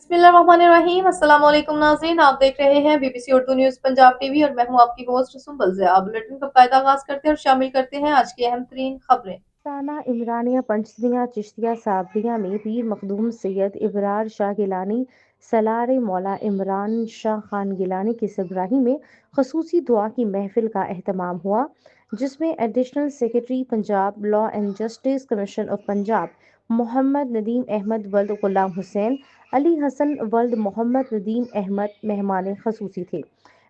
बिस्मिल्लाहिर्रहमानिर्रहीम। अस्सलाम वालेकुम नाज़रीन, आप देख रहे हैं BBC Urdu news Punjab TV और मैं हूं आपकी होस्ट सुंबल ज़िया। बुलेटिन का कायदा आगाज करते हैं और शामिल करते हैं आज की अहम तरीन खबरें। साना इमरानिया पंचतनिया चिश्तिया साबरिया में पीर मखदूम सैयद इबरार शाह गिलानी सलार मौला इमरान शाह खान गिलानी की सरबराही में खसूसी दुआ की महफिल का एहतमाम हुआ, जिसमें additional secretary Punjab law and justice commission of Punjab Mohammad Nadeem Ahmed वल्द गुलाम हुसैन अली हसन वल्द मोहम्मद नदीम अहमद मेहमान खसूसी थे।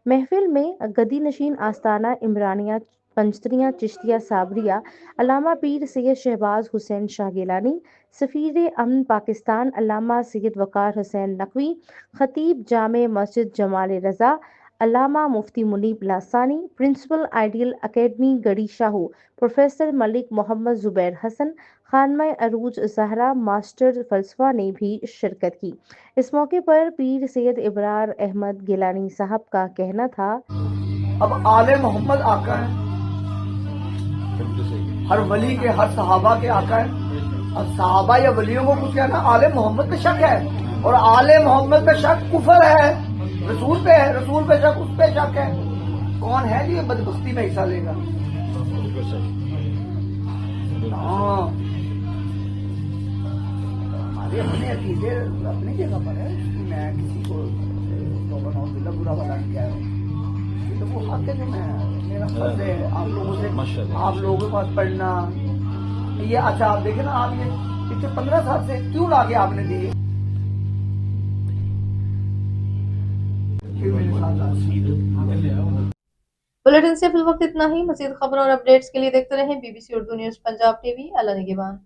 महफिल में गदी नशीन आस्ताना इमरानिया पंचतनिया चिश्तिया साबरिया अल्लामा पीर सैयद शहबाज हुसैन शाह गिलानी, सफ़ीर अमन पाकिस्तान अल्लामा सैयद वक़ार हुसैन नकवी, खतीब जामे मस्जिद जमाल रज़ा अल्लामा मुफ्ती मुनीब लासानी, प्रिंसिपल आइडियल अकेडमी गढ़ी शाहू प्रोफेसर मलिक मोहम्मद जुबैर हसन, खानमा अरूज ज़हरा मास्टर फ़लसफ़ा ने भी शिरकत की। इस मौके पर पीर सैयद इबरार अहमद गिलानी साहब का कहना था, अब आले मोहम्मद आका है, हर वली के हर सहाबा के आका है। अब सहाबा या वलियों को कुछ कहना आले मोहम्मद पे शक है, और आले मोहम्मद पे शक कुफर है। रसूल पे है, रसूल पे शक, उस पे शक है। कौन है जो ये बदबख्ती में हिस्सा लेगा? हाँ, हमारे अपने अकीदे अपनी जगह पर है। मैं किसी को बुरा भला नहीं कह रहा हूँ, तो वो हक है जो मैं मेरा फर्ज है आप लोगों से, आप लोगों के पास पढ़ना। ये अच्छा आप देखें ना, आप ये पिछले 15 साल से क्यों लाके आपने दिए? बुलेटिन से फिल वक्त इतना ही। मज़ीद खबरों और अपडेट्स के लिए देखते रहें BBC Urdu news Punjab TV. Allah निगहबान।